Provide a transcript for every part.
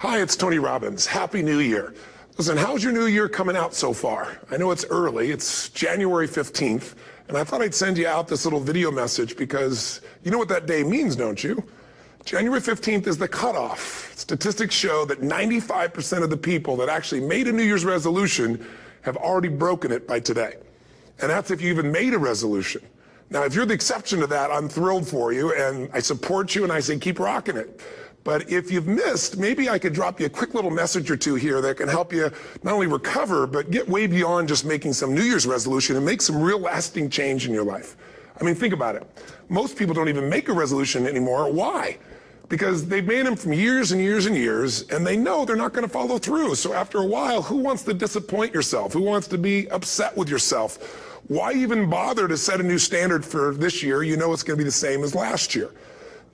Hi, it's Tony Robbins. Happy New Year. Listen, how's your new year coming out so far? I know it's early. It's January 15th, and I thought I'd send you out this little video message because you know what that day means, don't you? January 15th is the cutoff. Statistics show that 95% of the people that actually made a New Year's resolution have already broken it by today. And that's if you even made a resolution. Now, if you're the exception to that, I'm thrilled for you, and I support you, and I say keep rocking it. But if you've missed, maybe I could drop you a quick little message or two here that can help you not only recover, but get way beyond just making some New Year's resolution and make some real lasting change in your life. I mean, think about it. Most people don't even make a resolution anymore. Why? Because they've made them from years and years and years, and they know they're not going to follow through. So after a while, who wants to disappoint yourself? Who wants to be upset with yourself? Why even bother to set a new standard for this year? You know it's going to be the same as last year.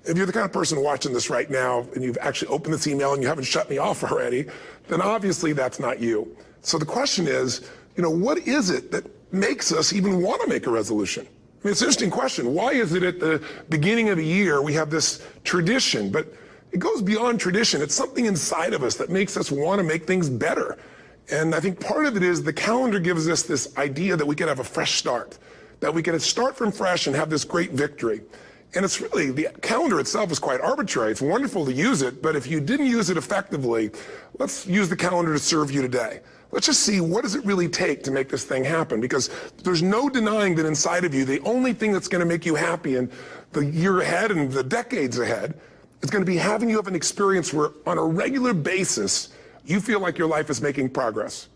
If you're the kind of person watching this right now and you've actually opened this email and you haven't shut me off already, then obviously that's not you. So the question is, what is it that makes us even want to make a resolution? I mean, it's an interesting question. Why is it at the beginning of the year we have this tradition, but it goes beyond tradition. It's something inside of us that makes us want to make things better. And I think part of it is the calendar gives us this idea that we can have a fresh start, that we can start from fresh and have this great victory. And it's really, the calendar itself is quite arbitrary. It's wonderful to use it, but if you didn't use it effectively, let's use the calendar to serve you today. Let's just see, what does it really take to make this thing happen? Because there's no denying that inside of you, the only thing that's going to make you happy in the year ahead and the decades ahead is going to be having you have an experience where on a regular basis, you feel like your life is making progress.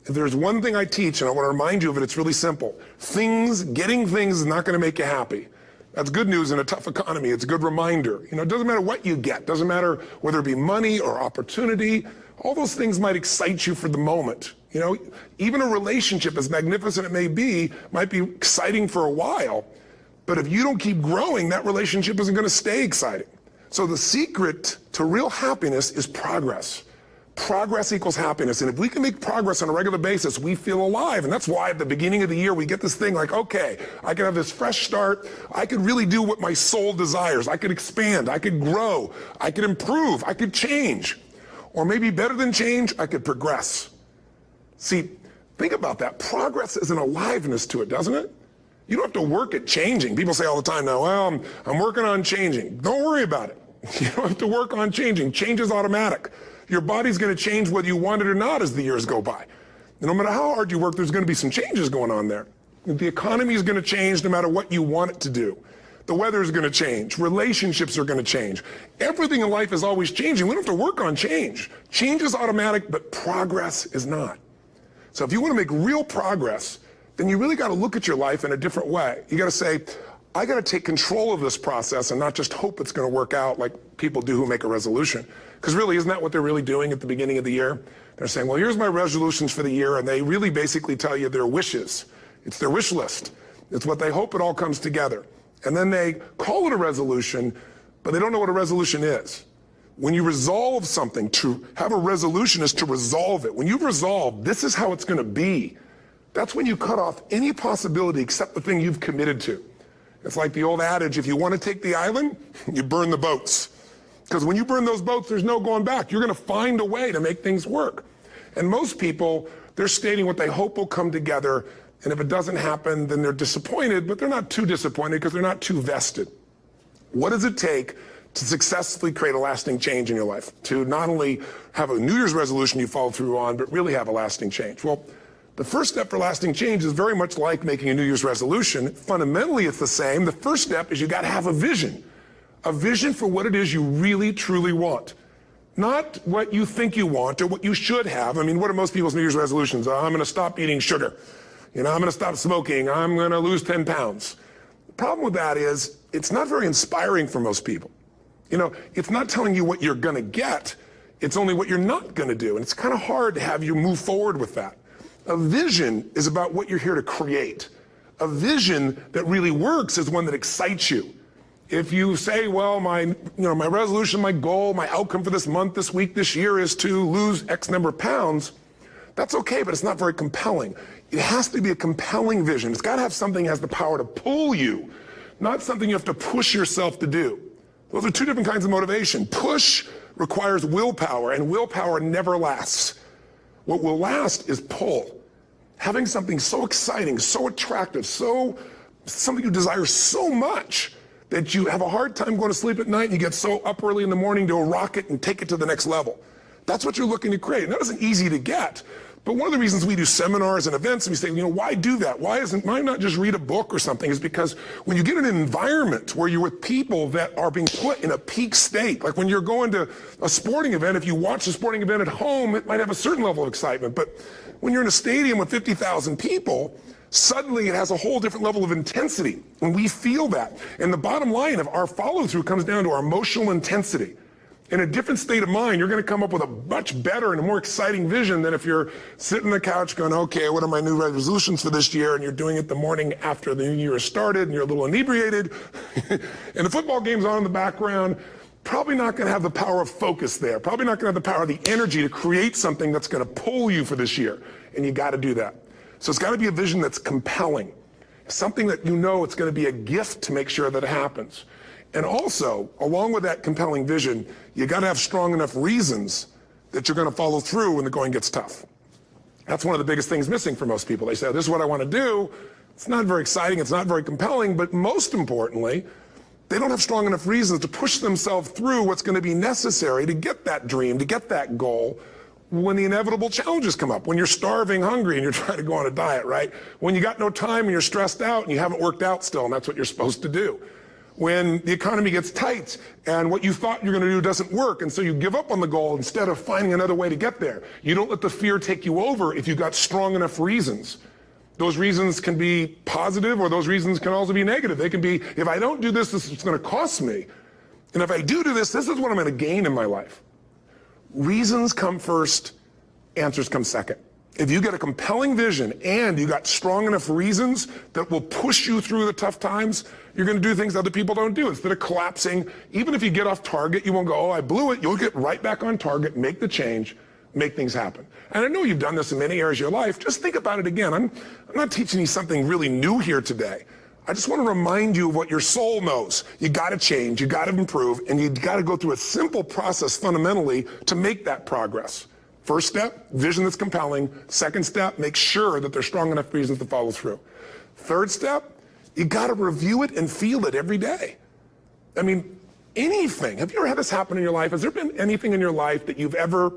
If there's one thing I teach, and I want to remind you of it, it's really simple. Getting things is not going to make you happy. That's good news in a tough economy. It's a good reminder. It doesn't matter what you get. Doesn't matter whether it be money or opportunity. All those things might excite you for the moment. Even a relationship, as magnificent it may be, might be exciting for a while. But if you don't keep growing, that relationship isn't going to stay exciting. So the secret to real happiness is progress. Progress equals happiness. And if we can make progress on a regular basis, we feel alive. And that's why at the beginning of the year, we get this thing like, okay, I can have this fresh start. I could really do what my soul desires. I could expand. I could grow. I could improve. I could change. Or maybe better than change, I could progress. See, think about that. Progress is an aliveness to it, doesn't it? You don't have to work at changing. People say all the time now, well, I'm working on changing. Don't worry about it. You don't have to work on changing. Change is automatic. Your body's going to change whether you want it or not as the years go by. And no matter how hard you work, there's going to be some changes going on there. The economy is going to change no matter what you want it to do. The weather is going to change. Relationships are going to change. Everything in life is always changing. We don't have to work on change. Change is automatic, but progress is not. So if you want to make real progress, then you really got to look at your life in a different way. You got to say, I got to take control of this process and not just hope it's going to work out like people do who make a resolution. Because really, isn't that what they're really doing at the beginning of the year? They're saying, well, here's my resolutions for the year, and they really basically tell you their wishes. It's their wish list. It's what they hope it all comes together. And then they call it a resolution, but they don't know what a resolution is. When you resolve something, to have a resolution is to resolve it. When you've resolved, this is how it's going to be. That's when you cut off any possibility except the thing you've committed to. It's like the old adage, if you want to take the island, you burn the boats. Because when you burn those boats, there's no going back. You're going to find a way to make things work. And most people, they're stating what they hope will come together. And if it doesn't happen, then they're disappointed, but they're not too disappointed because they're not too vested. What does it take to successfully create a lasting change in your life? To not only have a New Year's resolution you follow through on, but really have a lasting change? Well, the first step for lasting change is very much like making a New Year's resolution. Fundamentally, it's the same. The first step is you got to have a vision. A vision for what it is you really, truly want. Not what you think you want or what you should have. I mean, what are most people's New Year's resolutions? I'm going to stop eating sugar. I'm going to stop smoking. I'm going to lose 10 pounds. The problem with that is it's not very inspiring for most people. It's not telling you what you're going to get. It's only what you're not going to do. And it's kind of hard to have you move forward with that. A vision is about what you're here to create. A vision that really works is one that excites you. If you say, well, my resolution, my goal, my outcome for this month, this week, this year is to lose X number of pounds, that's okay, but it's not very compelling. It has to be a compelling vision. It's got to have something that has the power to pull you, not something you have to push yourself to do. Those are two different kinds of motivation. Push requires willpower, and willpower never lasts. What will last is pull. Having something so exciting, so attractive, something you desire so much that you have a hard time going to sleep at night and you get so up early in the morning to rock it and take it to the next level. That's what you're looking to create. And that isn't easy to get. But one of the reasons we do seminars and events and we say, why do that? Why not just read a book or something? Is because when you get in an environment where you're with people that are being put in a peak state, like when you're going to a sporting event, if you watch a sporting event at home, it might have a certain level of excitement. But when you're in a stadium with 50,000 people, suddenly it has a whole different level of intensity. And we feel that. And the bottom line of our follow-through comes down to our emotional intensity. In a different state of mind, you're going to come up with a much better and a more exciting vision than if you're sitting on the couch going, okay, what are my new resolutions for this year? And you're doing it the morning after the new year has started and you're a little inebriated and the football game's on in the background. Probably not going to have the power of focus there. Probably not going to have the power of the energy to create something that's going to pull you for this year. And you got to do that. So it's got to be a vision that's compelling. Something that it's going to be a gift to make sure that it happens. And also, along with that compelling vision, you got to have strong enough reasons that you're going to follow through when the going gets tough. That's one of the biggest things missing for most people. They say, this is what I want to do. It's not very exciting. It's not very compelling. But most importantly, they don't have strong enough reasons to push themselves through what's going to be necessary to get that dream, to get that goal when the inevitable challenges come up. When you're starving, hungry, and you're trying to go on a diet, right? When you got no time and you're stressed out and you haven't worked out still, and that's what you're supposed to do. When the economy gets tight and what you thought you're going to do doesn't work, and so you give up on the goal instead of finding another way to get there. You don't let the fear take you over if you've got strong enough reasons. Those reasons can be positive, or those reasons can also be negative. They can be, if I don't do this, this is going to cost me. And if I do this, this is what I'm going to gain in my life. Reasons come first, answers come second. If you get a compelling vision and you got strong enough reasons that will push you through the tough times, you're going to do things other people don't do. Instead of collapsing, even if you get off target, you won't go, oh, I blew it. You'll get right back on target, make the change, make things happen. And I know you've done this in many areas of your life. Just think about it again. I'm not teaching you something really new here today. I just want to remind you of what your soul knows. You got to change, you got to improve, and you got to go through a simple process fundamentally to make that progress. First step, vision that's compelling. Second step, make sure that there's strong enough reasons to follow through. Third step, you got to review it and feel it every day. I mean, anything. Have you ever had this happen in your life? Has there been anything in your life that you've ever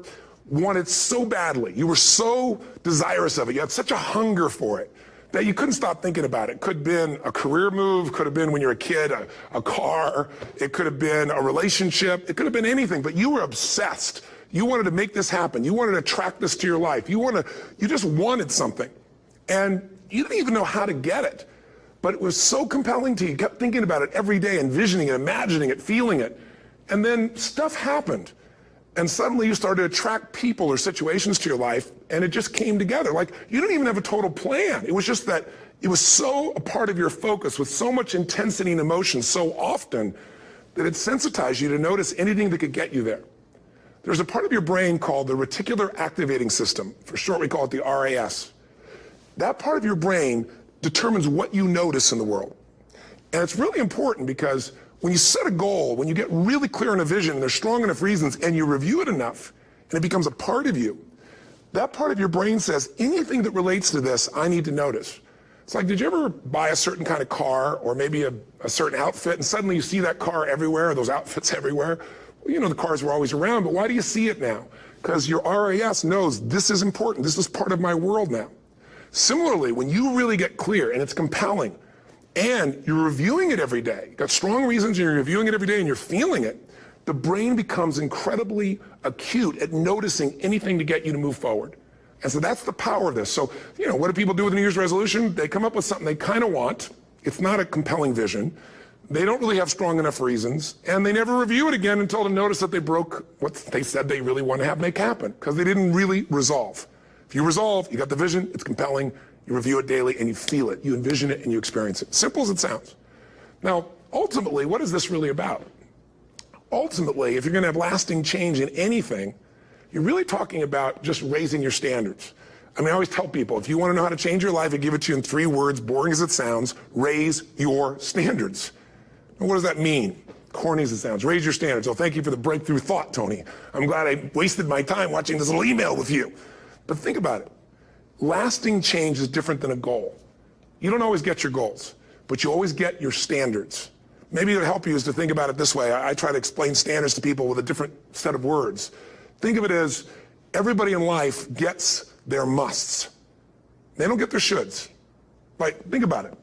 wanted so badly? You were so desirous of it. You had such a hunger for it that you couldn't stop thinking about it. Could have been a career move, could have been when you were a kid, a car, it could have been a relationship, it could have been anything, but you were obsessed. You wanted to make this happen. You wanted to attract this to your life. You just wanted something. And you didn't even know how to get it. But it was so compelling to you. You kept thinking about it every day, envisioning it, imagining it, feeling it. And then stuff happened. And suddenly you started to attract people or situations to your life, and it just came together. Like, you didn't even have a total plan. It was just that it was so a part of your focus with so much intensity and emotion so often that it sensitized you to notice anything that could get you there. There's a part of your brain called the reticular activating system. For short, we call it the RAS. That part of your brain determines what you notice in the world. And it's really important because when you set a goal, when you get really clear on a vision and there's strong enough reasons and you review it enough and it becomes a part of you, that part of your brain says, anything that relates to this, I need to notice. It's like, did you ever buy a certain kind of car or maybe a certain outfit and suddenly you see that car everywhere, or those outfits everywhere? Well, you know, the cars were always around, but why do you see it now? Because your RAS knows this is important. This is part of my world now. Similarly, when you really get clear and it's compelling and you're reviewing it every day, you've got strong reasons and you're reviewing it every day and you're feeling it, the brain becomes incredibly acute at noticing anything to get you to move forward. And so that's the power of this. So, you know, what do people do with a New Year's resolution? They come up with something they kind of want. It's not a compelling vision. They don't really have strong enough reasons, and they never review it again until they notice that they broke what they said they really want to have make happen, because they didn't really resolve. If you resolve, you got the vision, it's compelling, you review it daily, and you feel it, you envision it, and you experience it. Simple as it sounds. Now, ultimately, what is this really about? Ultimately, if you're going to have lasting change in anything, you're really talking about just raising your standards. I mean, I always tell people, if you want to know how to change your life, I give it to you in 3 words, boring as it sounds: raise your standards. And what does that mean? corny as it sounds. Raise your standards. Oh, thank you for the breakthrough thought, Tony. I'm glad I wasted my time watching this little email with you. But think about it. Lasting change is different than a goal. You don't always get your goals, but you always get your standards. Maybe it'll help you is to think about it this way. I try to explain standards to people with a different set of words. Think of it as everybody in life gets their musts. They don't get their shoulds. Like, think about it.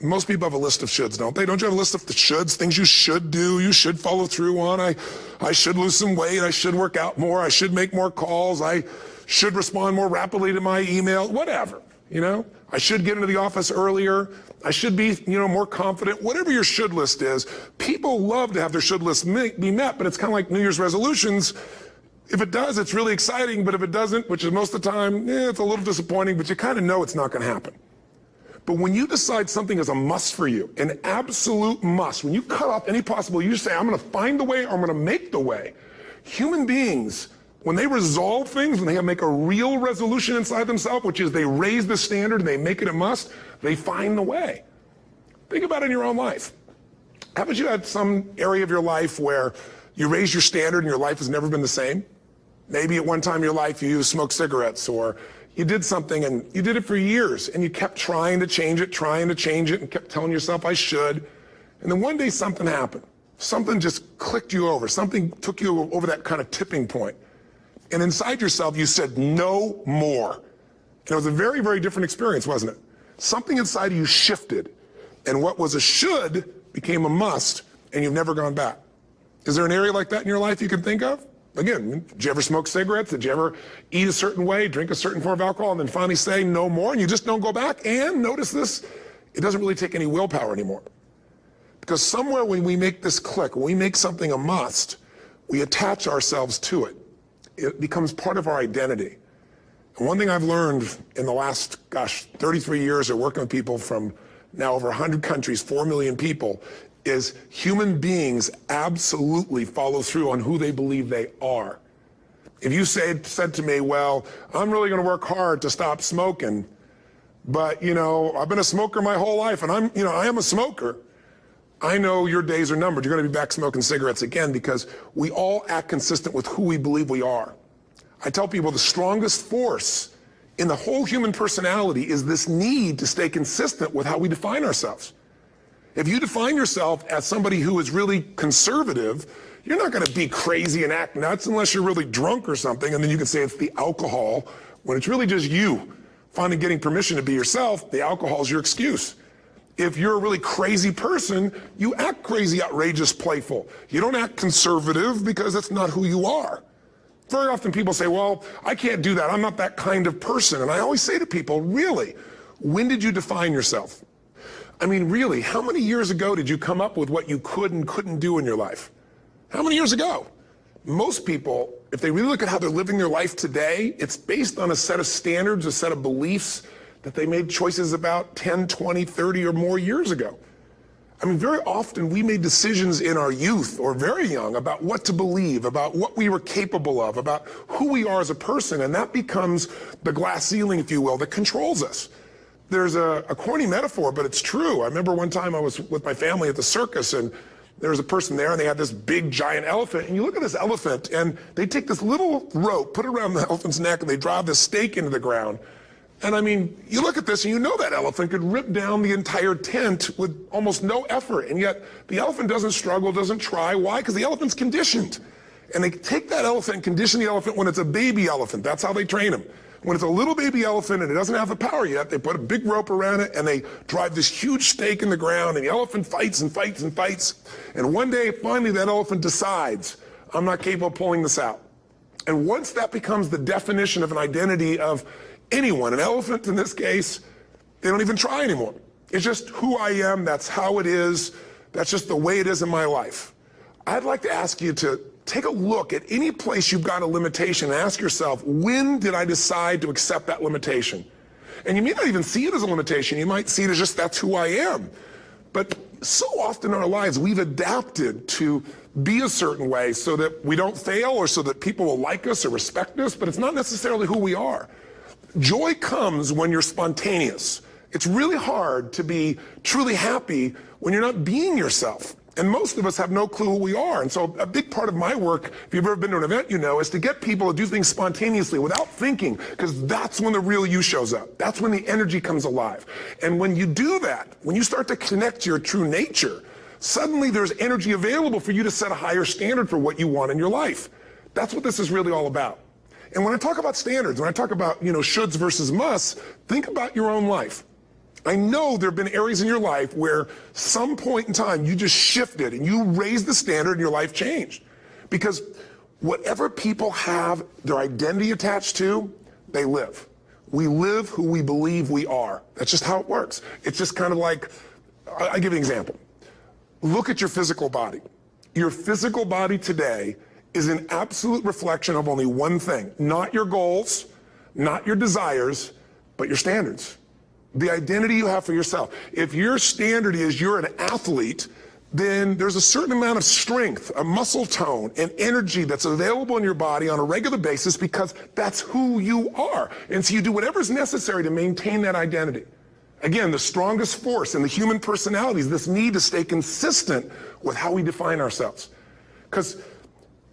Most people have a list of shoulds, don't they? Don't you have a list of the shoulds, things you should do, you should follow through on? I should lose some weight, I should work out more, I should make more calls, I should respond more rapidly to my email, whatever, you know? I should get into the office earlier, I should be, more confident. Whatever your should list is, people love to have their should list be met, but it's kind of like New Year's resolutions. If it does, it's really exciting, but if it doesn't, which is most of the time, it's a little disappointing, but you kind of know it's not going to happen. But when you decide something is a must for you, an absolute must, when you cut off any possible, you say, I'm going to find the way or I'm going to make the way. Human beings, when they resolve things, when they make a real resolution inside themselves, which is they raise the standard and they make it a must, they find the way. Think about it in your own life. Haven't you had some area of your life where you raise your standard and your life has never been the same? Maybe at one time in your life you smoked cigarettes, or you did something and you did it for years and you kept trying to change it and kept telling yourself I should. And then one day something happened. Something just clicked you over. Something took you over that kind of tipping point. And inside yourself you said no more. And it was a very, very different experience, wasn't it? Something inside of you shifted and what was a should became a must, and you've never gone back. Is there an area like that in your life you can think of? Again, did you ever smoke cigarettes? Did you ever eat a certain way, drink a certain form of alcohol, and then finally say no more, and you just don't go back? And notice this, it doesn't really take any willpower anymore. Because somewhere when we make this click, when we make something a must, we attach ourselves to it. It becomes part of our identity. And one thing I've learned in the last, 33 years of working with people from now over 100 countries, 4 million people, is human beings absolutely follow through on who they believe they are. If you said to me, well, I'm really going to work hard to stop smoking, but I've been a smoker my whole life and I am a smoker. I know your days are numbered. You're going to be back smoking cigarettes again, because we all act consistent with who we believe we are. I tell people the strongest force in the whole human personality is this need to stay consistent with how we define ourselves. If you define yourself as somebody who is really conservative, you're not going to be crazy and act nuts unless you're really drunk or something, and then you can say it's the alcohol, when it's really just you finally getting permission to be yourself. The alcohol is your excuse. If you're a really crazy person, you act crazy, outrageous, playful. You don't act conservative because that's not who you are. Very often people say, well, I can't do that. I'm not that kind of person. And I always say to people, really, when did you define yourself? I mean, really, how many years ago did you come up with what you could and couldn't do in your life? How many years ago? Most people, if they really look at how they're living their life today, it's based on a set of standards, a set of beliefs that they made choices about 10, 20, 30 or more years ago. I mean, very often we made decisions in our youth or very young about what to believe, about what we were capable of, about who we are as a person, and that becomes the glass ceiling, if you will, that controls us. There's a corny metaphor, but it's true. I remember one time I was with my family at the circus, and there was a person there, and they had this big, giant elephant. And you look at this elephant, and they take this little rope, put it around the elephant's neck, and they drive this stake into the ground. And I mean, you look at this, and you know that elephant could rip down the entire tent with almost no effort. And yet, the elephant doesn't struggle, doesn't try. Why? Because the elephant's conditioned. And they take that elephant and condition the elephant when it's a baby elephant. That's how they train them. When it's a little baby elephant and it doesn't have the power yet, they put a big rope around it and they drive this huge stake in the ground, and the elephant fights and fights and fights. And one day, finally, that elephant decides, I'm not capable of pulling this out. And once that becomes the definition of an identity of anyone, an elephant in this case, they don't even try anymore. It's just who I am, that's how it is, that's just the way it is in my life. I'd like to ask you to take a look at any place you've got a limitation and ask yourself, when did I decide to accept that limitation? And you may not even see it as a limitation. You might see it as just, that's who I am. But so often in our lives, we've adapted to be a certain way so that we don't fail or so that people will like us or respect us, but it's not necessarily who we are. Joy comes when you're spontaneous. It's really hard to be truly happy when you're not being yourself. And most of us have no clue who we are. And so a big part of my work, if you've ever been to an event, you know, is to get people to do things spontaneously without thinking, because that's when the real you shows up. That's when the energy comes alive. And when you do that, when you start to connect to your true nature, suddenly there's energy available for you to set a higher standard for what you want in your life. That's what this is really all about. And when I talk about standards, when I talk about, you know, shoulds versus musts, think about your own life. I know there have been areas in your life where some point in time you just shifted and you raised the standard and your life changed. Because whatever people have their identity attached to, they live. We live who we believe we are. That's just how it works. It's just kind of like, I'll give you an example. Look at your physical body. Your physical body today is an absolute reflection of only one thing, not your goals, not your desires, but your standards. The identity you have for yourself. If your standard is you're an athlete, then there's a certain amount of strength, a muscle tone, and energy that's available in your body on a regular basis because that's who you are. And so you do whatever's necessary to maintain that identity. Again, the strongest force in the human personality is this need to stay consistent with how we define ourselves. Because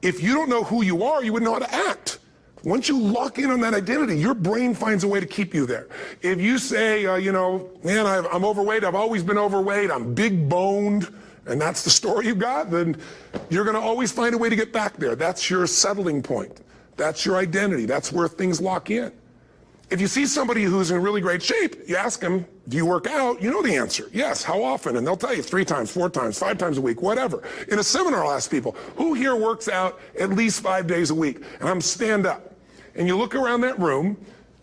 if you don't know who you are, you wouldn't know how to act. Once you lock in on that identity, your brain finds a way to keep you there. If you say, you know, man, I'm overweight, I've always been overweight, I'm big boned, and that's the story you got, then you're going to always find a way to get back there. That's your settling point. That's your identity. That's where things lock in. If you see somebody who's in really great shape, you ask them, do you work out? You know the answer. Yes. How often? And they'll tell you 3 times, 4 times, 5 times a week, whatever. In a seminar, I'll ask people, who here works out at least 5 days a week? And I'm stand up. And you look around that room,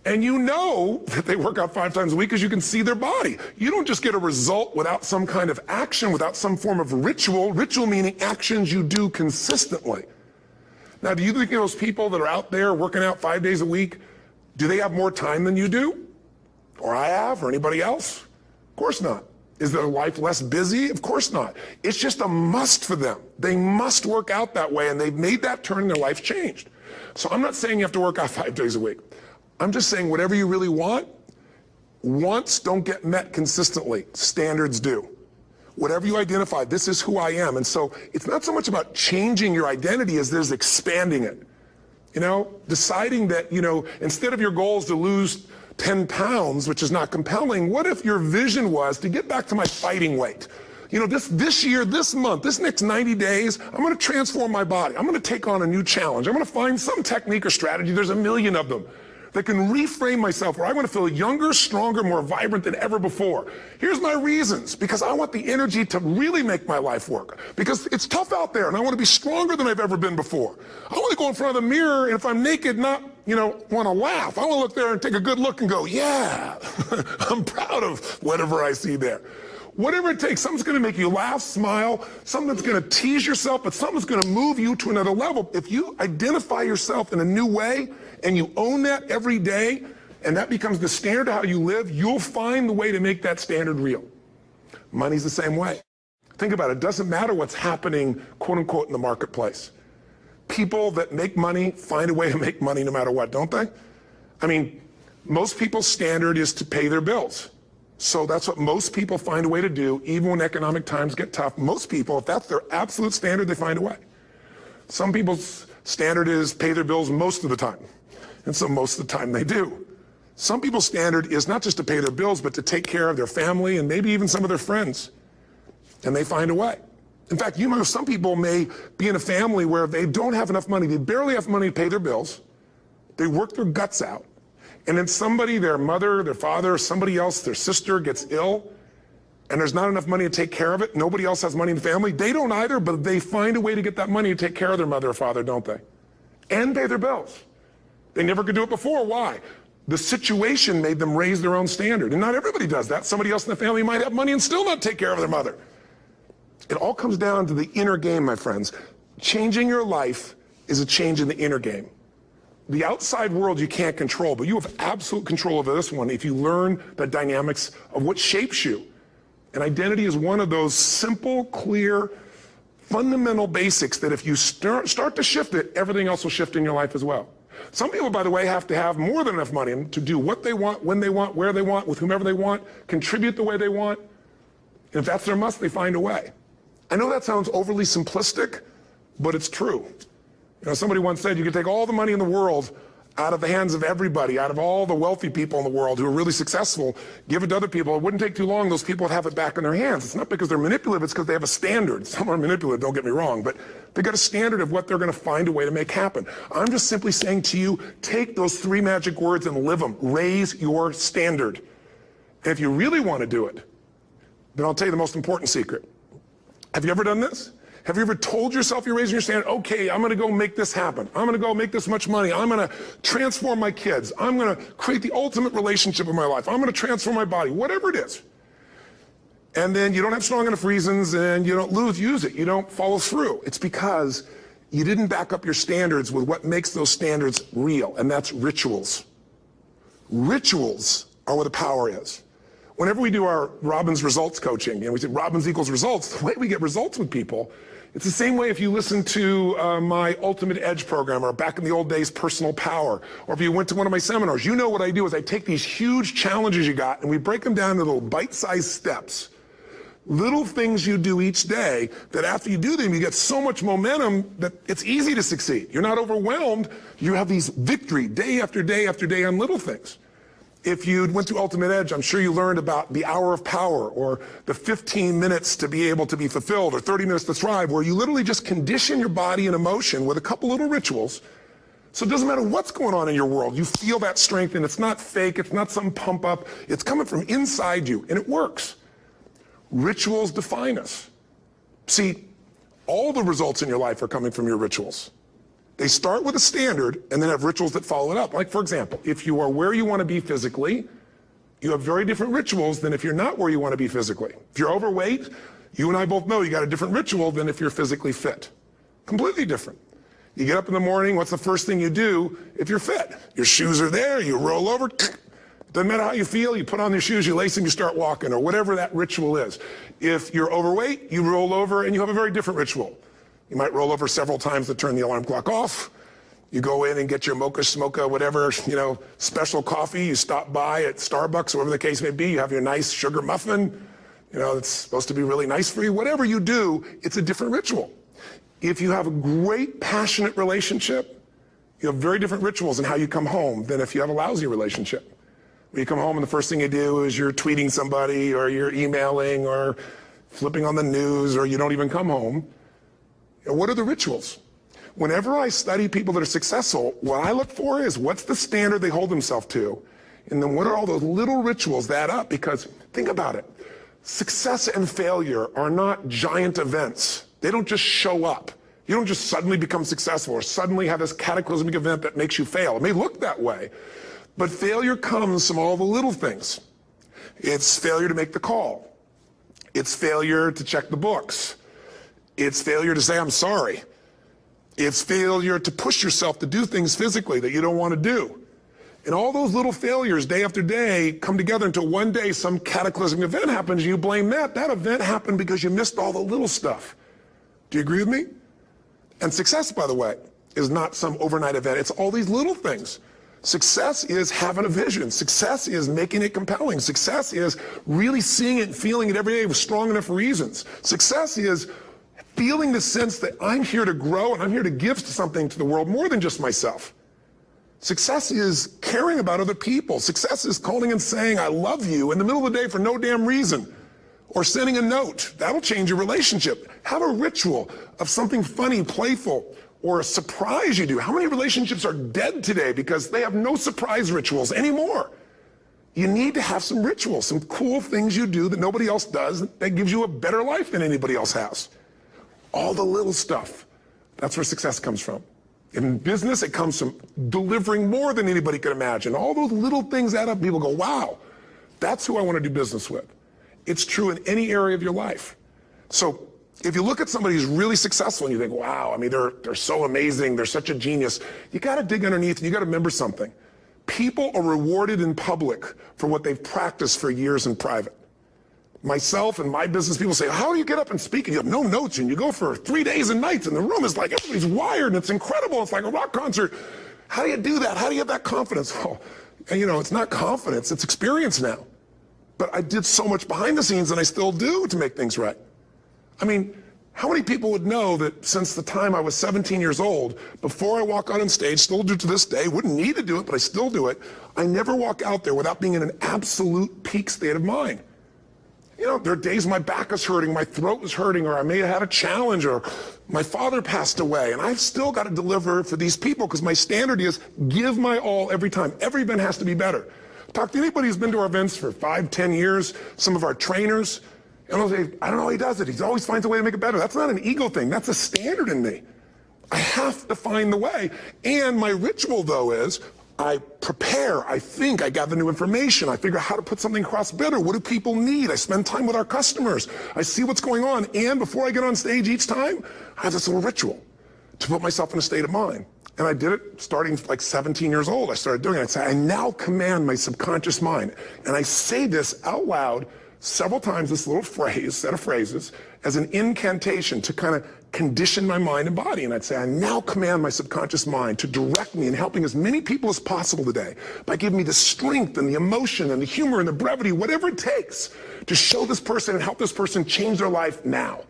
and you know that they work out 5 times a week because you can see their body. You don't just get a result without some kind of action, without some form of ritual. Ritual meaning actions you do consistently. Now, do you think those people that are out there working out 5 days a week, do they have more time than you do? Or I have, or anybody else? Of course not. Is their life less busy? Of course not. It's just a must for them. They must work out that way, and they've made that turn and their life changed. So I'm not saying you have to work out 5 days a week. I'm just saying whatever you really want, wants don't get met consistently. Standards do. Whatever you identify, this is who I am. And so it's not so much about changing your identity as there's expanding it. You know, deciding that, you know, instead of your goal is to lose 10 pounds, which is not compelling, what if your vision was to get back to my fighting weight? You know, this year, this month, this next 90 days, I'm going to transform my body. I'm going to take on a new challenge. I'm going to find some technique or strategy, there's a million of them, that can reframe myself where I want to feel younger, stronger, more vibrant than ever before. Here's my reasons. Because I want the energy to really make my life work. Because it's tough out there, and I want to be stronger than I've ever been before. I want to go in front of the mirror, and if I'm naked, not, you know, want to laugh. I want to look there and take a good look and go, yeah, I'm proud of whatever I see there. Whatever it takes, something's going to make you laugh, smile, something that's going to tease yourself, but something's going to move you to another level. If you identify yourself in a new way and you own that every day, and that becomes the standard of how you live, you'll find the way to make that standard real. Money's the same way. Think about it. It doesn't matter what's happening, quote unquote, in the marketplace. People that make money find a way to make money no matter what, don't they? I mean, most people's standard is to pay their bills. So that's what most people find a way to do, even when economic times get tough. Most people, if that's their absolute standard, they find a way. Some people's standard is pay their bills most of the time. And so most of the time they do. Some people's standard is not just to pay their bills, but to take care of their family and maybe even some of their friends. And they find a way. In fact, you know, some people may be in a family where they don't have enough money. They barely have money to pay their bills. They work their guts out. And then somebody, their mother, their father, somebody else, their sister gets ill, and there's not enough money to take care of it. Nobody else has money in the family. They don't either, but they find a way to get that money to take care of their mother or father, don't they? And pay their bills. They never could do it before. Why? The situation made them raise their own standard. And not everybody does that. Somebody else in the family might have money and still not take care of their mother. It all comes down to the inner game, my friends. Changing your life is a change in the inner game. The outside world you can't control, but you have absolute control over this one if you learn the dynamics of what shapes you. And identity is one of those simple, clear, fundamental basics that if you start to shift it, everything else will shift in your life as well. Some people, by the way, have to have more than enough money to do what they want, when they want, where they want, with whomever they want, contribute the way they want. And if that's their must, they find a way. I know that sounds overly simplistic, but it's true. You know, somebody once said you could take all the money in the world out of the hands of everybody, out of all the wealthy people in the world who are really successful, give it to other people. It wouldn't take too long, those people would have it back in their hands. It's not because they're manipulative, it's because they have a standard. Some are manipulative, don't get me wrong, but they've got a standard of what they're gonna find a way to make happen. I'm just simply saying to you, take those 3 magic words and live them. Raise your standard. And if you really wanna do it, then I'll tell you the most important secret. Have you ever done this? Have you ever told yourself you're raising your standard? Okay, I'm gonna go make this happen. I'm gonna go make this much money. I'm gonna transform my kids. I'm gonna create the ultimate relationship in my life. I'm gonna transform my body, whatever it is. And then you don't have strong enough reasons and you don't use it. You don't follow through. It's because you didn't back up your standards with what makes those standards real, and that's rituals. Rituals are where the power is. Whenever we do our Robbins results coaching, and we say Robbins equals results, the way we get results with people, it's the same way if you listen to my Ultimate Edge program, or back in the old days, Personal Power, or if you went to one of my seminars. You know what I do is I take these huge challenges you got and we break them down into little bite-sized steps. Little things you do each day that after you do them, you get so much momentum that it's easy to succeed. You're not overwhelmed. You have these victory day after day after day on little things. If you went through Ultimate Edge, I'm sure you learned about the hour of power, or the 15 minutes to be able to be fulfilled, or 30 minutes to thrive, where you literally just condition your body and emotion with a couple little rituals. So it doesn't matter what's going on in your world, you feel that strength, and it's not fake, it's not some pump up, it's coming from inside you, and it works. Rituals define us. See, all the results in your life are coming from your rituals. They start with a standard and then have rituals that follow it up. Like, for example, if you are where you want to be physically, you have very different rituals than if you're not where you want to be physically. If you're overweight, you and I both know you got a different ritual than if you're physically fit. Completely different. You get up in the morning, what's the first thing you do if you're fit? Your shoes are there, you roll over, doesn't matter how you feel, you put on your shoes, you lace them, you start walking, or whatever that ritual is. If you're overweight, you roll over and you have a very different ritual. You might roll over several times to turn the alarm clock off. You go in and get your mocha, smocha, whatever, special coffee. You stop by at Starbucks, whatever the case may be. You have your nice sugar muffin. It's supposed to be really nice for you. Whatever you do, it's a different ritual. If you have a great, passionate relationship, you have very different rituals in how you come home than if you have a lousy relationship. When you come home and the first thing you do is you're tweeting somebody, or you're emailing, or flipping on the news, or you don't even come home. What are the rituals? Whenever I study people that are successful, what I look for is what's the standard they hold themselves to, and then what are all those little rituals that add up? Because think about it. Success and failure are not giant events. They don't just show up. You don't just suddenly become successful or suddenly have this cataclysmic event that makes you fail. It may look that way, but failure comes from all the little things. It's failure to make the call. It's failure to check the books. It's failure to say, I'm sorry. It's failure to push yourself to do things physically that you don't want to do. And all those little failures day after day come together until one day some cataclysmic event happens and you blame that. That event happened because you missed all the little stuff. Do you agree with me? And success, by the way, is not some overnight event. It's all these little things. Success is having a vision. Success is making it compelling. Success is really seeing it and feeling it every day with strong enough reasons. Success is feeling the sense that I'm here to grow and I'm here to give something to the world more than just myself. Success is caring about other people. Success is calling and saying, I love you in the middle of the day for no damn reason. Or sending a note. That'll change your relationship. Have a ritual of something funny, playful, or a surprise you do. How many relationships are dead today because they have no surprise rituals anymore? You need to have some rituals, some cool things you do that nobody else does that gives you a better life than anybody else has. All the little stuff. That's where success comes from. In business, it comes from delivering more than anybody could imagine. All those little things add up. People go, wow, that's who I want to do business with. It's true in any area of your life. So if you look at somebody who's really successful and you think, wow, I mean, they're so amazing, they're such a genius, you got to dig underneath and you got to remember something. People are rewarded in public for what they've practiced for years in private. Myself and my business people say, how do you get up and speak? And you have no notes and you go for 3 days and nights and the room is like, everybody's wired and it's incredible. It's like a rock concert. How do you do that? How do you have that confidence? Oh, and it's not confidence, it's experience now. But I did so much behind the scenes and I still do to make things right. I mean, How many people would know that since the time I was 17 years old, before I walk out on stage, still do to this day, wouldn't need to do it, but I still do it, I never walk out there without being in an absolute peak state of mind. You know, there are days my back is hurting, my throat is hurting, or I may have had a challenge, or my father passed away, and I've still got to deliver for these people because my standard is give my all every time. Every event has to be better. Talk to anybody who's been to our events for 5, 10 years, some of our trainers, and they'll say, I don't know how he does it. He always finds a way to make it better. That's not an ego thing. That's a standard in me. I have to find the way. And my ritual, though, is I prepare, I think, I gather new information, I figure out how to put something across better. What do people need? I spend time with our customers. I see what's going on. And before I get on stage each time, I have this little ritual to put myself in a state of mind. And I did it starting like 17 years old. I started doing it. I say, I now command my subconscious mind. And I say this out loud several times, this little phrase, set of phrases, as an incantation to kind of condition my mind and body. And I'd say, I now command my subconscious mind to direct me in helping as many people as possible today by giving me the strength and the emotion and the humor and the brevity, whatever it takes to show this person and help this person change their life now.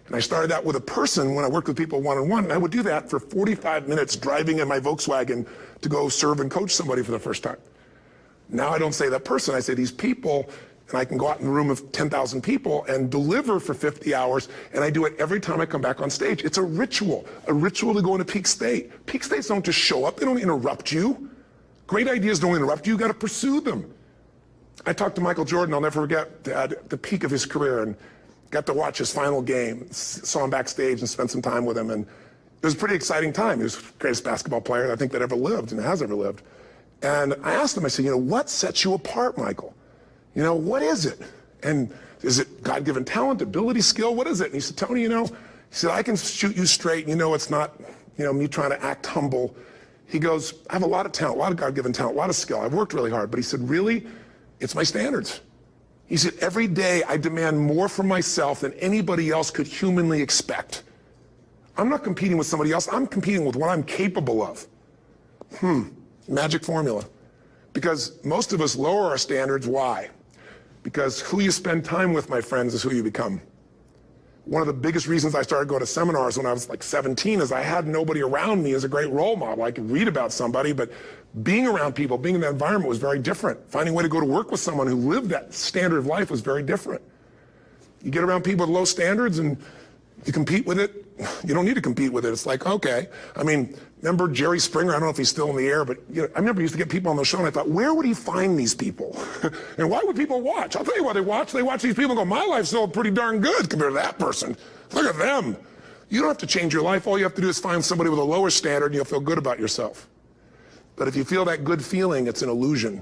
And I started that with a person when I worked with people one-on-one, and I would do that for 45 minutes driving in my Volkswagen to go serve and coach somebody for the first time. Now I don't say that person, I say these people, and I can go out in a room of 10,000 people and deliver for 50 hours, and I do it every time I come back on stage. It's a ritual to go into peak state. Peak states don't just show up, they don't interrupt you. Great ideas don't interrupt you, you gotta pursue them. I talked to Michael Jordan, I'll never forget, at the peak of his career, and got to watch his final game, saw him backstage and spent some time with him, and it was a pretty exciting time. He was the greatest basketball player I think that ever lived and has ever lived. And I asked him, I said, you know, what sets you apart, Michael? You know, what is it? And is it God-given talent, ability, skill? What is it? And he said, Tony, you know, he said, I can shoot you straight. And you know, it's not, you know, me trying to act humble. He goes, I have a lot of talent, a lot of God-given talent, a lot of skill. I've worked really hard. But he said, really, it's my standards. He said, every day I demand more from myself than anybody else could humanly expect. I'm not competing with somebody else. I'm competing with what I'm capable of. Magic formula. Because most of us lower our standards. Why? Because who you spend time with, my friends, is who you become. One of the biggest reasons I started going to seminars when I was like 17 is I had nobody around me as a great role model. I could read about somebody, but being around people, being in that environment was very different. Finding a way to go to work with someone who lived that standard of life was very different. You get around people with low standards and you compete with it. You don't need to compete with it. It's like, okay. I mean, remember Jerry Springer? I don't know if he's still in the air, but you know, I remember he used to get people on the show and I thought, where would he find these people? And why would people watch? I'll tell you why they watch. They watch these people and go, my life's still pretty darn good compared to that person. Look at them. You don't have to change your life. All you have to do is find somebody with a lower standard and you'll feel good about yourself. But if you feel that good feeling, it's an illusion.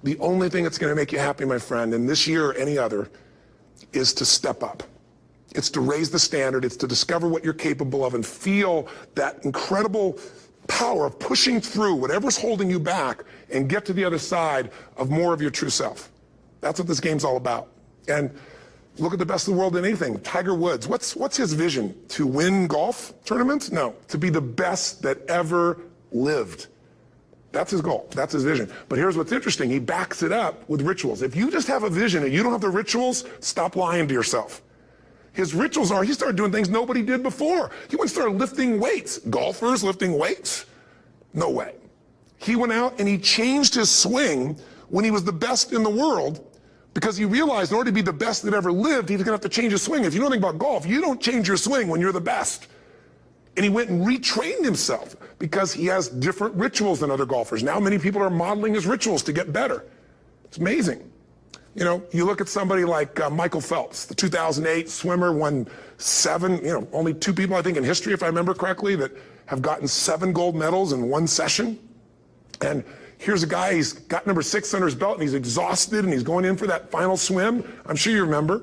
The only thing that's going to make you happy, my friend, and this year or any other, is to step up. It's to raise the standard. It's to discover what you're capable of and feel that incredible power of pushing through whatever's holding you back and get to the other side of more of your true self. That's what this game's all about. And look at the best of the world in anything. Tiger Woods, what's his vision? To win golf tournaments? No, to be the best that ever lived. That's his goal. That's his vision. But here's what's interesting. He backs it up with rituals. If you just have a vision and you don't have the rituals, stop lying to yourself. His rituals are, he started doing things nobody did before. He went and started lifting weights. Golfers lifting weights? No way. He went out and he changed his swing when he was the best in the world because he realized in order to be the best that ever lived, he was going to have to change his swing. If you know anything about golf, you don't change your swing when you're the best. And he went and retrained himself because he has different rituals than other golfers. Now many people are modeling his rituals to get better. It's amazing. You know, you look at somebody like Michael Phelps, the 2008 swimmer, won 7, you know, only 2 people, I think, in history, if I remember correctly, that have gotten 7 gold medals in one session. And here's a guy, he's got number 6 under his belt, and he's exhausted, and he's going in for that final swim. I'm sure you remember.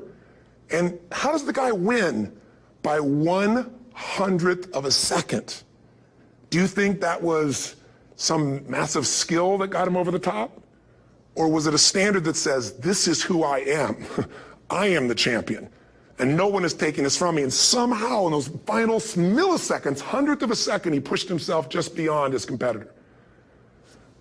And how does the guy win? By 1/100th of a second. Do you think that was some massive skill that got him over the top? Or was it a standard that says, this is who I am? I am the champion. And no one is taking this from me. And somehow in those final milliseconds, 1/100th of a second, he pushed himself just beyond his competitor.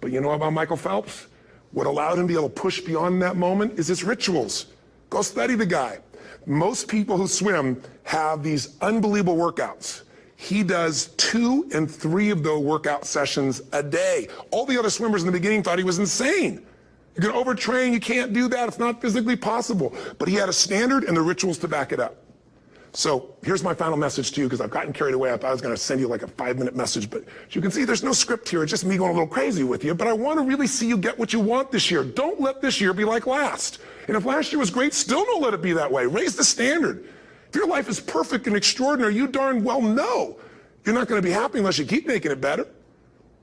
But you know about Michael Phelps? What allowed him to be able to push beyond that moment is his rituals. Go study the guy. Most people who swim have these unbelievable workouts. He does 2 and 3 of those workout sessions a day. All the other swimmers in the beginning thought he was insane. You're going to overtrain, you can't do that, it's not physically possible. But he had a standard and the rituals to back it up. So here's my final message to you, because I've gotten carried away. I thought I was going to send you like a 5-minute message, but as you can see, there's no script here. It's just me going a little crazy with you, but I want to really see you get what you want this year. Don't let this year be like last. And if last year was great, still don't let it be that way. Raise the standard. If your life is perfect and extraordinary, you darn well know you're not going to be happy unless you keep making it better.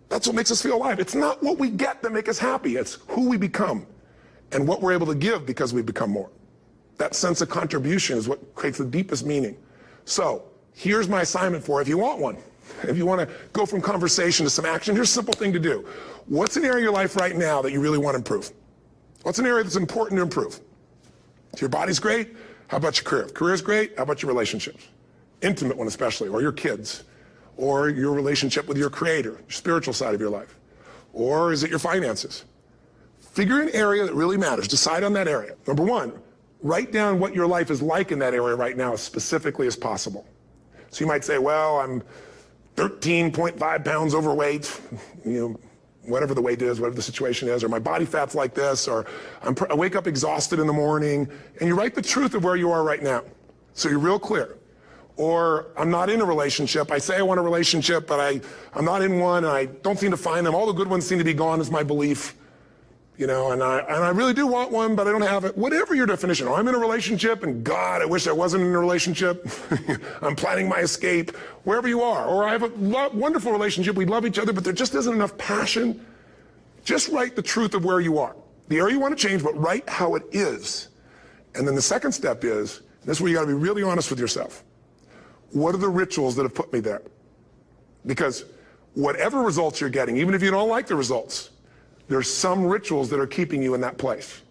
That's what makes us feel alive. It's not what we get that makes us happy. It's who we become and what we're able to give because we become more. That sense of contribution is what creates the deepest meaning. So here's my assignment for you if you want one. If you want to go from conversation to some action, here's a simple thing to do. What's an area of your life right now that you really want to improve? What's an area that's important to improve? If your body's great, how about your career? If career's great, how about your relationships? Intimate one especially, or your kids, or your relationship with your creator, your spiritual side of your life. Or is it your finances? Figure an area that really matters. Decide on that area. Number one, write down what your life is like in that area right now as specifically as possible. So you might say, well, I'm 13.5 pounds overweight, whatever the weight is, whatever the situation is, or my body fat's like this, or I wake up exhausted in the morning, and you write the truth of where you are right now. So you're real clear. Or I'm not in a relationship. I say I want a relationship, but I'm not in one, and I don't seem to find them. All the good ones seem to be gone is my belief. And I really do want one, but I don't have it. Whatever your definition. Or I'm in a relationship, and God, I wish I wasn't in a relationship. I'm planning my escape. Wherever you are. Or I have a wonderful relationship. We love each other, but there just isn't enough passion. Just write the truth of where you are. The area you want to change, but write how it is. And then the second step is, this is where you got to be really honest with yourself. What are the rituals that have put me there? Because whatever results you're getting, even if you don't like the results, there's some rituals that are keeping you in that place.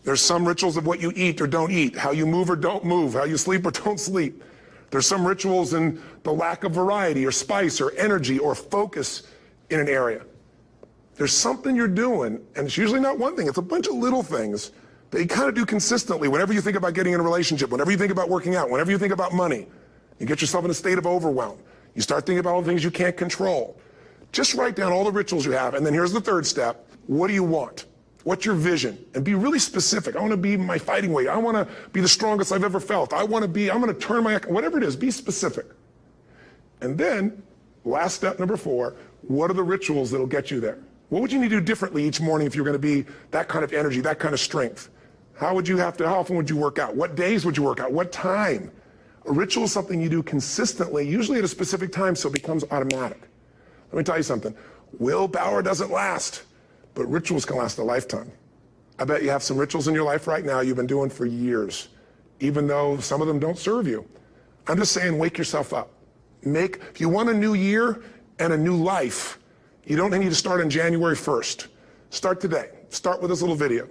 There's some rituals of what you eat or don't eat, how you move or don't move, how you sleep or don't sleep. There's some rituals in the lack of variety or spice or energy or focus in an area. There's something you're doing, and it's usually not one thing, it's a bunch of little things that you kind of do consistently whenever you think about getting in a relationship, whenever you think about working out, whenever you think about money. You get yourself in a state of overwhelm. You start thinking about all the things you can't control. Just write down all the rituals you have, and then here's the third step. What do you want? What's your vision? And be really specific. I want to be my fighting weight. I want to be the strongest I've ever felt. I'm going to turn my, whatever it is, be specific. And then, last step number 4, what are the rituals that'll get you there? What would you need to do differently each morning if you're going to be that kind of energy, that kind of strength? How often would you work out? What days would you work out? What time? A ritual is something you do consistently, usually at a specific time, so it becomes automatic. Let me tell you something. Willpower doesn't last, but rituals can last a lifetime. I bet you have some rituals in your life right now you've been doing for years, even though some of them don't serve you. I'm just saying, wake yourself up. If you want a new year and a new life, you don't need to start on January 1st. Start today. Start with this little video.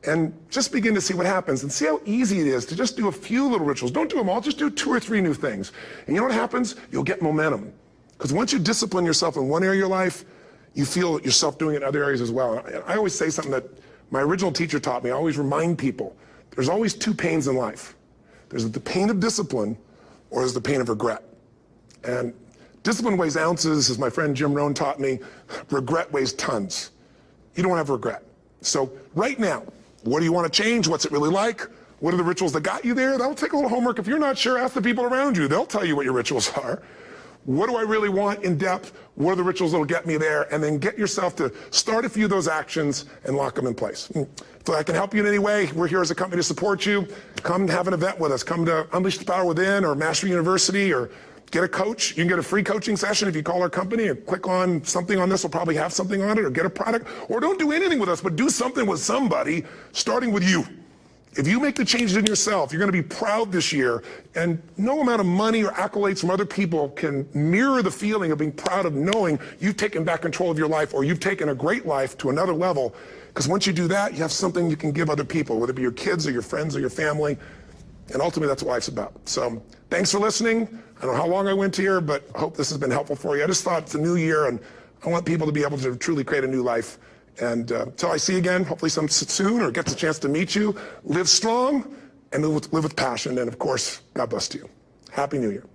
And just begin to see what happens and see how easy it is to just do a few little rituals. Don't do them all, just do 2 or 3 new things. And you know what happens? You'll get momentum. Because once you discipline yourself in one area of your life, you feel yourself doing it in other areas as well. And I always say something that my original teacher taught me. I always remind people, there's always 2 pains in life. There's the pain of discipline, or there's the pain of regret. And discipline weighs ounces, as my friend Jim Rohn taught me. Regret weighs tons. You don't have regret. So right now, what do you want to change? What's it really like? What are the rituals that got you there? That'll take a little homework. If you're not sure, ask the people around you. They'll tell you what your rituals are. What do I really want in depth? What are the rituals that'll get me there? And then get yourself to start a few of those actions and lock them in place. If I can help you in any way, we're here as a company to support you. Come have an event with us. Come to Unleash the Power Within or Master University, or get a coach. You can get a free coaching session if you call our company and click on something on this. We'll probably have something on it, or get a product. Or don't do anything with us, but do something with somebody, starting with you. If you make the changes in yourself, you're going to be proud this year, and no amount of money or accolades from other people can mirror the feeling of being proud of knowing you've taken back control of your life, or you've taken a great life to another level. Because once you do that, you have something you can give other people, whether it be your kids or your friends or your family. And ultimately, that's what life's about. So thanks for listening. I don't know how long I went here, but I hope this has been helpful for you. I just thought it's a new year, and I want people to be able to truly create a new life. And until I see you again, hopefully soon, or get the chance to meet you, live strong, and live with passion. And of course, God bless to you. Happy New Year.